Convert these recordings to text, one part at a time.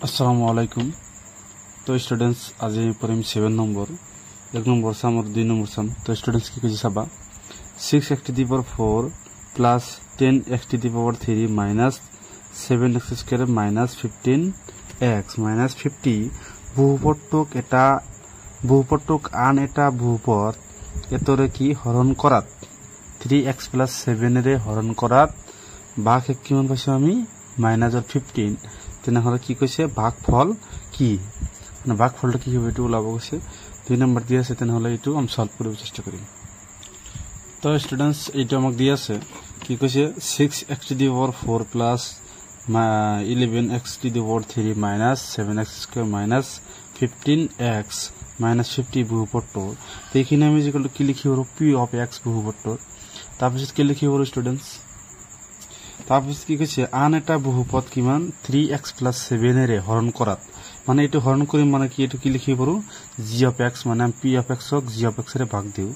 আসসালামু আলাইকুম। তো স্টুডেন্টস আজি পড়িম 7 নম্বর 1 নম্বর সাম আর 2 নম্বর সাম। তো স্টুডেন্টস কি কিছু সাবা 6x to the power 4 plus 10x to the power 3 minus 7x square minus 15x minus 50 বহুপদক আন এটা বহুপদ এতরে কি হরণ করাত 3x plus 7 এর হরণ করাত ভাগ এক কিমান পাইছো আমি minus 15 তেনেহলে কি কইছে ভাগফল কি মানে ভাগফলটা কি হবে এটা ওলাব কইছে 2 নাম্বার দিয়া আছে তেনেহলে এটো আমি সলভ করার চেষ্টা করি। তো স্টুডেন্টস এটা আমাক দিয়া আছে কি কইছে 6x to the power 4 plus 11x to the power 3 minus 7x square minus 15x minus 50 বহুপদটো তো এখানে আমি যেগুলো কি লিখি হলো p of x বহুপদটো তারপর কি লিখি হলো স্টুডেন্টস তারপর কি কইছে আন এটা বহুপদ কিমান 3x plus 7 এর হরণ করাত মানে এটা হরণ করি মানে কি এটা কি লিখি পারো g of x মানে আমি p of x ক g of x এর ভাগ দিও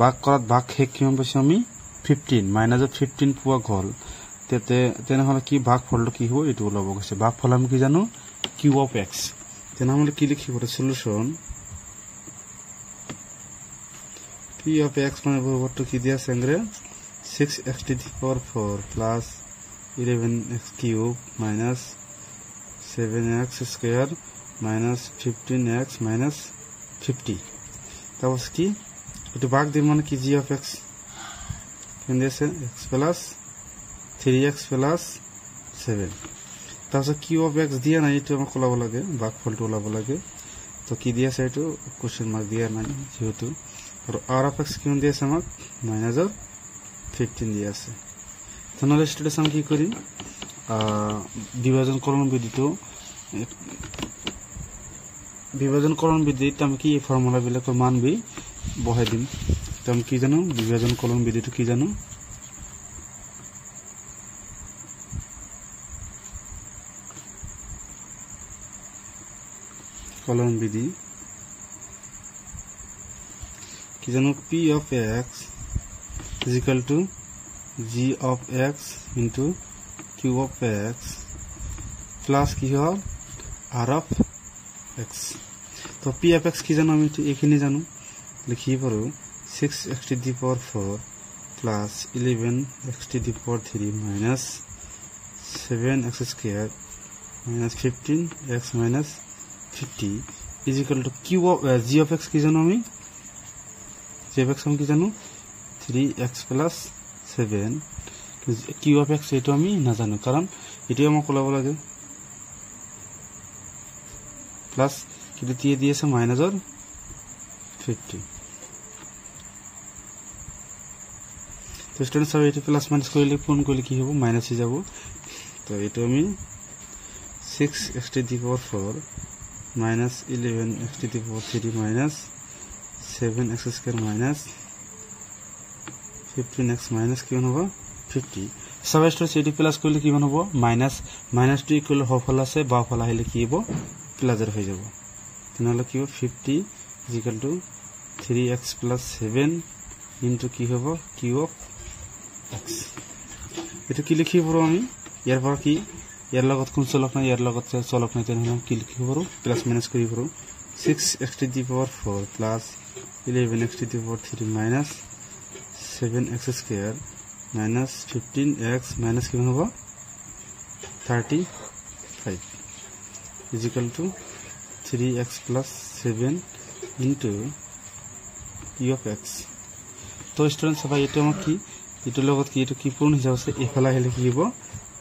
ভাগ করাত ভাগ হেক কিমান পাইছো আমি 15 minus 15 পুয়া গল তেনে হলে কি ভাগফলটো কি হবে এটা ওলাব কইছে ভাগফল আমি কি জানো q of x তেনে আমরা কি লিখি পারো সলিউশন p of x মানে বহুপদটো কি দিয়া আছে 6x to the power 4 plus 11x cube minus 7x square minus 15x minus 50 তারপর কি এটা ভাগ দিই মানে কি g of x কেন দিয়েছে x plus 3x plus 7 তারপর q of x দিয়া না এটা আমাকে ওলাব লাগে ভাগফলটা ওলাব লাগে তো কি দিয়েছে এটা কোশ্চেন মার্ক দিয়া নাই যেহেতু আর r of x কেন দিয়েছে আমাকে minus 15 দিয়ে আছে তাহলে স্টুডেন্টস আমি কি করি বিভাজনকরণ বিধিতে আমি কি ফর্মুলা বিলাক মানবি বহাই দিম তো আমি কি জানো বিভাজনকরণ বিধিটো কি জানো কলন বিধি কি জানো p of x is equal to g of x into q of x plus কি হয় r of x তো p of x কি জানো আমি এখানে জানো লিখি পারো 6x to the power 4 plus 11x to the power 3 minus 7x square minus 15x minus 50 is equal to q of g of x কি জানো আমি g of x আমি কি জানো 3x plus 7 q of x এটা আমি না জানো কারণ এটা আমাকে বলা লাগে প্লাস এটা দিয়ে দিয়েছে মাইনাস 50 তো স্টুডেন্টস সব এটা প্লাস মাইনাস করলে কোন করলে কি হবে মাইনাসে যাব তো এটা আমি 6x to the power 4 minus 11x to the power 3 minus 7x square minus 15x minus কি হবে 50 সব স্টুডেন্টস এটি প্লাস করলে কি হবে মাইনাস 2 ইকুয়াল হফল আছে বা ফল হইলে কি হবে প্লাসের হয়ে যাব তাহলে কি হবে 50 equal to 3x plus 7 into কি হবে q of x এটা কি লিখি পড়ো আমি এরপর কি এর লগত কোন চলক না এর লগত চলক না তাহলে কি লিখি পড়ো প্লাস মাইনাস করি পড়ো 6x to the power 4 plus 11x to the power 3 minus 7x square minus 15x minus কি হবে 35 is equal to 3x plus 7 into q of x তো স্টুডেন্টস সবাই এটা আমার কি এটা লগত কি এটা কি পূর্ণ হিসাব আছে এফলা হলে কি হবে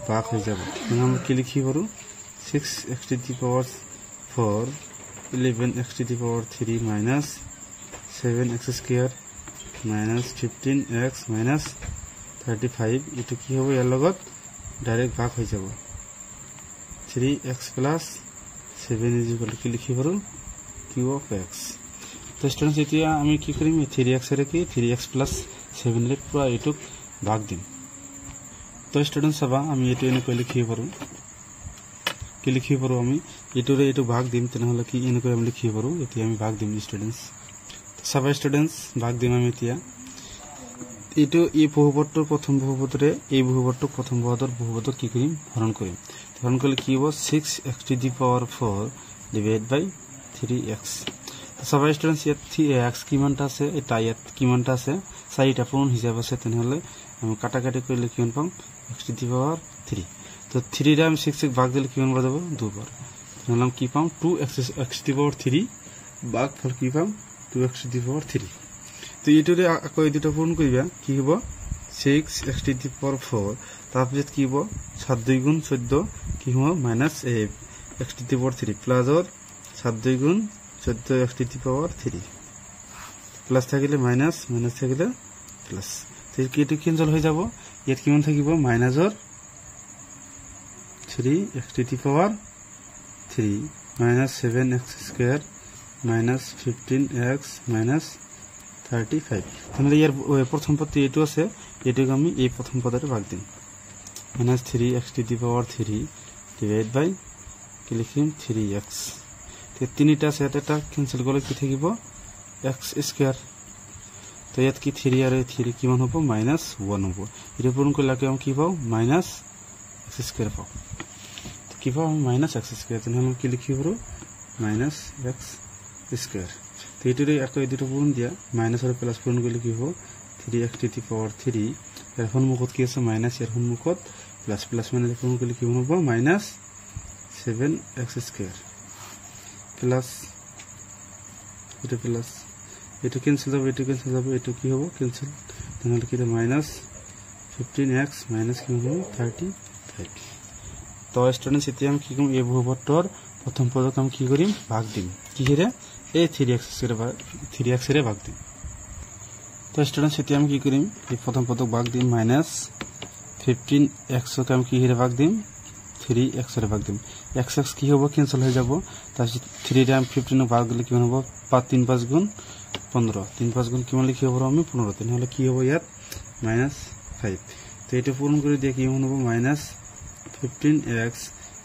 ভাগ হয়ে যাবে মানে আমরা কি লিখি পারো 6x to the power 4 11x to the power 3 minus 7x square minus 15x minus 35 এটা কি হবে এর লগত ডাইরেক্ট ভাগ হয়ে যাব 3x plus 7 is equal to কি লিখি পারো q of x তো স্টুডেন্টস এটা আমি কি করি 3x এর কি 3x plus 7 এর পুরো এটু ভাগ দিন তো স্টুডেন্টস সবা আমি এটা এনে কই লিখি পারো কি লিখি পারো আমি এটুরে এটু ভাগ দিম তাহলে কি এনে কই আমি লিখি পারো এটা আমি ভাগ দিম স্টুডেন্টস সবাই স্টুডেন্টস ভাগ দিম আমি এতিয়া এইটো এই বহুপদটোৰ প্ৰথম বহুপদৰে এই বহুপদটোক প্ৰথম বহুপদক কি কৰিম হৰণ কৰিম হৰণ কৰিলে কি হ'ব 6x to the power 4 divided by 3x সবাই স্টুডেন্টস ইয়াত x কিমানটা আছে এটা ইয়াত কিমানটা আছে চাৰিটা পূৰ্ণ হিচাপ আছে তেনেহলে আমি কাটাকাটি কৰিলে কিমান পাম x to the power 3 তো 3 ৰে আমি 6 ভাগ দিলে কিমান বাৰ যাব 2 বাৰ তেনেহলে আমি কি পাম 2x to the power 3 ভাগ ফল কি পাম 2x to the power 3 তো এইটোৰে আকৌ এই দুটা পূৰণ কৰিবা কি হ'ব 6x to the power 4 তাৰপিছত কি হ'ব 7 2 গুণ 14 কি হ'ব minus x to the power 3 plus or 7 2 গুণ 14 x to the power 3 plus থাকিলে মাইনাস মাইনাস থাকিলে প্লাস তো কি এটো ক্যান্সেল হৈ যাব ইয়াত কিমান থাকিব মাইনাসৰ 3x to the power 3 minus 7x square minus 15x minus 35 তাহলে ইয়ার প্রথম পদটি এটো আছে এটাকে আমি এই প্রথম পদরে ভাগ দিই minus 3x to the power 3 divided by কি লিখিম 3x তে তিনটা আছে এটা ক্যান্সেল করলে কি থাকিব x স্কয়ার তো ইয়াত কি 3 আর 3 কিমান হ'ব minus 1 হ'ব এটা পূরণ করলে আমি কি পাও minus x স্কয়ার পাও তো কি পাও minus x স্কয়ার তাহলে কি লিখিব minus x স্কয়ার তো এটারে আকৌ এই দুটো পূরণ দিয়া মাইনাস আর প্লাস পূরণ করলে কি হবে 3x to the power 3 এর সম্মুখত কি আছে মাইনাস এর সম্মুখত প্লাস প্লাস মানে পূরণ করলে কি হবে মাইনাস 7x স্কয়ার প্লাস এটা ক্যান্সেল হবে এটা কি হবে ক্যান্সেল তাহলে কি মাইনাস 15x মাইনাস কি হবে 35 তো স্টুডেন্টস এতিয়া আমি কি করব এই বহুপদৰ প্রথম পদক আমি কি করিম ভাগ দিম কি হেরে এই 3x এর ভাগ দিম তো স্টুডেন্টস এতিয়া আমি কি করিম এই প্রথম পদক ভাগ দিম মাইনাস 15x কে আমি কি হেরে ভাগ দিম 3x এর ভাগ দিম x কি হবে ক্যান্সেল হয়ে যাব তার 3 রে আমি 15 ভাগ দিলে কি হবে 5 3 5 গুণ 15 3 5 গুণ কিমান লিখি হবে আমি 15 তাহলে কি হবে ইয়াত -5 তো এটা পূরণ করে দিয়ে কি হবে -15x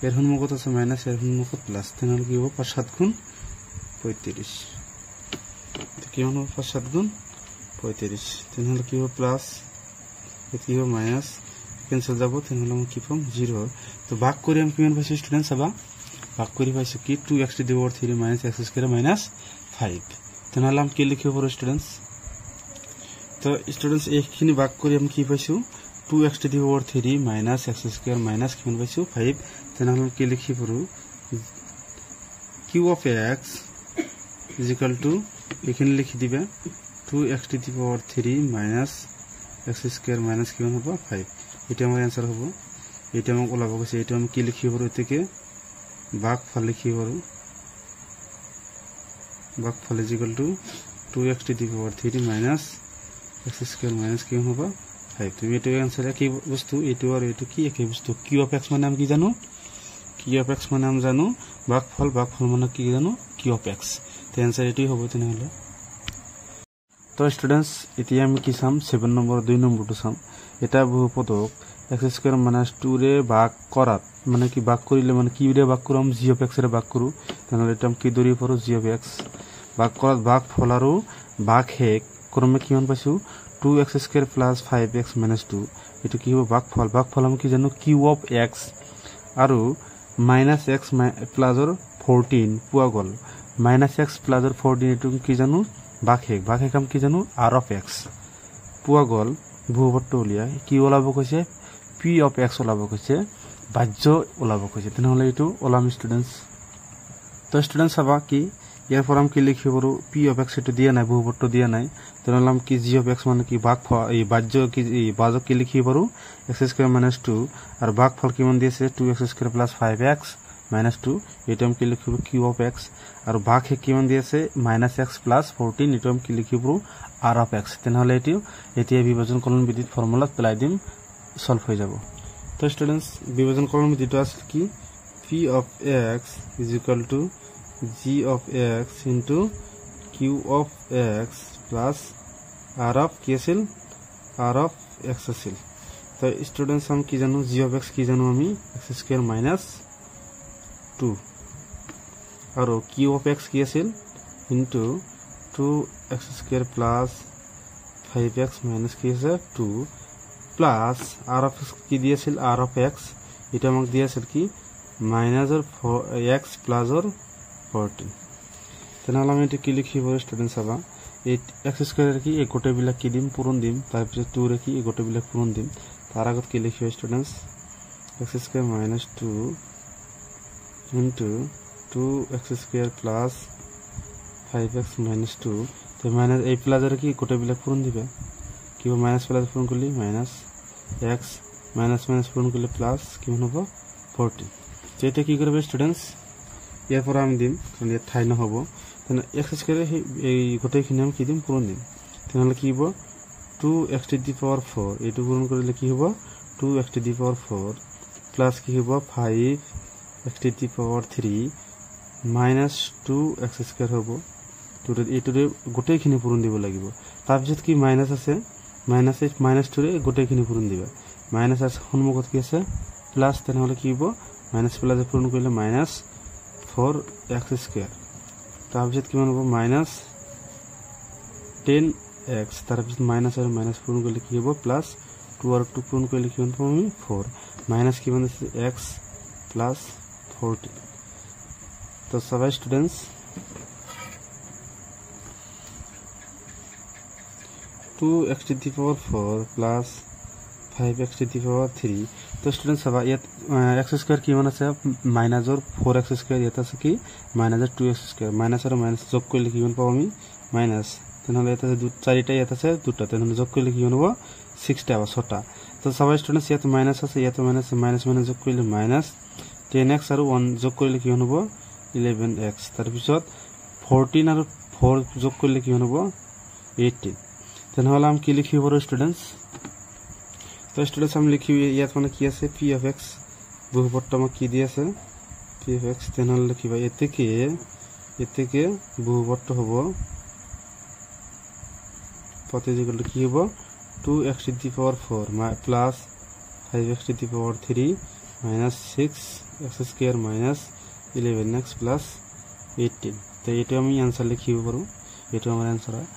এর সম্মুখত আছে মাইনাস এর সম্মুখত প্লাস তাহলে কি হবে 5 7 গুণ 35 তো কি হবে 5 7 গুণ 35 তাহলে কি হবে প্লাস কি হবে মাইনাস ক্যান্সেল যাব তাহলে আমি কি পাম 0 তো ভাগ করে আমি কিমান পাইছি স্টুডেন্টস সবা ভাগ করে পাইছি কি 2x to the power 3 minus x square minus 5 তাহলে আমি কি লিখিব পারো স্টুডেন্টস তো স্টুডেন্টস এইখিনি ভাগ করে আমি কি পাইছো 2x to the power 3 minus x square minus কিমান পাইছো 5 তাহলে আমি কি লিখি পারো q of x is equal to এখানে লিখি দিবা 2x to the power 3 minus x square minus কিমান হবে 5 এটা আমার आंसर হবে এটা আমি ওলাব গেছে এটা আমি কি লিখি পারো থেকে ভাগফল লিখি পারো ভাগফল is equal to 2x to the power 3 minus x square minus কি হবে 5 তুমি এটা आंसर কি বস্তু এটো আর এটো কি একই বস্তু q of x মানে আমি কি জানো q of x মানে আমি জানো ভাগফল মানে কি জানো q of x তো आंसर এটাই হবে তাহলে তো স্টুডেন্টস এতিয়া আমি কি চাম 7 নম্বৰ 2 নম্বৰটো চাম এটা বহুপদক x স্কয়াৰ minus 2 ৰে ভাগ কৰাত মানে কি ভাগ কৰিলে মানে কি ৰে ভাগ কৰাম g of x ৰে ভাগ কৰো তাহলে এটা আমি কি ধৰি পৰো g of x ভাগ কৰাত ভাগ ফল আৰু ভাগ হেক ক্ৰমে কিমান পাইছো 2x square plus 5x minus 2 এটো কি হ'ব ভাগ ফল আমি কি জানো q of x আৰু minus x plus 14 পোৱা গল minus x plus 14 এটো কি জানো ভাগ হেক আমি কি জানো r of x পোৱা গল বহুপদটো উলিয়া কি ওলাব কৈছে p of x ওলাব কৈছে বাহ্য ওলাব কৈছে তেনেহলে এটো ওলাম স্টুডেন্টস তো স্টুডেন্টস সবা কি ইয়াৰ ফৰ্ম কি লিখিব পাৰো p of x এটো দিয়া নাই বহুপদটো দিয়া নাই তেনেহলে আমি কি g of x মানে কি ভাগফল এই বাহ্য কি এই বাহ্য কি লিখিব পাৰো x স্কয়ার minus 2 আর ভাগফল কিমান দিছে 2x square plus 5x minus 2 এটা আমি কি লিখিব q of x আর ভাগ হে কিমান দিছে -x plus 14 এটা আমি কি লিখিব r of x তেনেহলে এটিও এতিয়া বিভাজন কলন বিধিত ফর্মুলা পেলাই দিম সলভ হৈ যাব তো স্টুডেন্টস বিভাজন কলন বিধিটো আছে কি p of x is equal to g of x into q of x plus r of কি আছিল r of x আছিল তো স্টুডেন্টস हम কি জানো g of x কি জানো আমি x স্কয়ার minus 2 আৰু q of x কি আছিল into 2x square plus 5x minus কি আছে 2 প্লাস r of x কি দিয়েছিল r of x এটা আমাকে দিয়েছিল কি minus or x plus or 14 তাহলে আমি এটা কি লিখিব স্টুডেন্টস আবা এই x স্কয়ার কি এই গোটে বিলাক কি দিম পূরণ দিম তারপর 2 রে কি এই গোটে বিলাক পূরণ দিম তার আগত কি লিখিব students x square minus 2 into 2x square plus 5x minus 2 তো মাইনাস এই প্লাস এর কি গোটে বিলাক পূরণ দিবে কি মাইনাস প্লাস পূরণ করলি মাইনাস x মাইনাস মাইনাস পূরণ করলে প্লাস কি হবে 40 তো এটা কি করবে স্টুডেন্টস এরপর আমি দিম কারণ এর ঠাই না হবে তাহলে x স্কয়ার এই গোটে খিনি আমি কি দিম পূরণ দিম তাহলে কি হবে 2x to the power 4 এটু পূরণ করলে কি হবে 2x to the power 4 plus কি হবে 5x to the power 3 minus 2x square হবে এটুরে গোটে খিনি পূরণ দিব লাগিব তাৰপিছত কি মাইনাস আছে মাইনাস 8 মাইনাস 2 রে গোটে খিনি পূরণ দিবা মাইনাস আছে সন্মুখত কি আছে প্লাস তেনহলে কি হ'ব মাইনাস প্লাস পূরণ কৰিলে মাইনাস 4x স্কয়াৰ তাৰপিছত কিমান হ'ব মাইনাস 10x তাৰপিছত মাইনাস আৰু মাইনাস পূৰণ কৰিলে কি হ'ব প্লাস 2 আৰু 2 পূৰণ কৰিলে কিমান পাম আমি 4 মাইনাস কিমান আছে x প্লাস 40 তো সবাই students 2x to the power 4 plus 5x to the power 3 তো স্টুডেন্টস সবাই ইয়াত x স্কয়ার কি মান আছে মাইনাস অর 4x স্কয়ার ইয়াত আছে কি মাইনাস অর 2x স্কয়ার মাইনাস আর মাইনাস যোগ করলে কি মান পাবো আমি মাইনাস তাহলে এটা চারিটা ইয়াত আছে দুটা তাহলে যোগ করলে কি হবে 6টা বা 6টা তো সবাই স্টুডেন্টস ইয়াত মাইনাস আছে ইয়াত মাইনাস মাইনাস মাইনাস যোগ করলে মাইনাস 10x আর 1 যোগ করলে কি হবে 11x তার পিছত 14 আর 4 যোগ করলে কি হবে 18 তাহলে আমি কি লিখিব পারো স্টুডেন্টস তো স্টুডেন্টস আমি লিখি ইয়াত মানে কি আছে p of x বহুপদটা আমাক কি দি আছে p of x তাহলে লিখিবা এতে বহুপদটা হ'ব প্রতিযোগিতা কি হ'ব 2x to the power 4 plus 5x to the power 3 minus 6x square minus 11x plus 18 তো এটা আমি आंसर লিখিব পারো এটা আমার आंसर হয়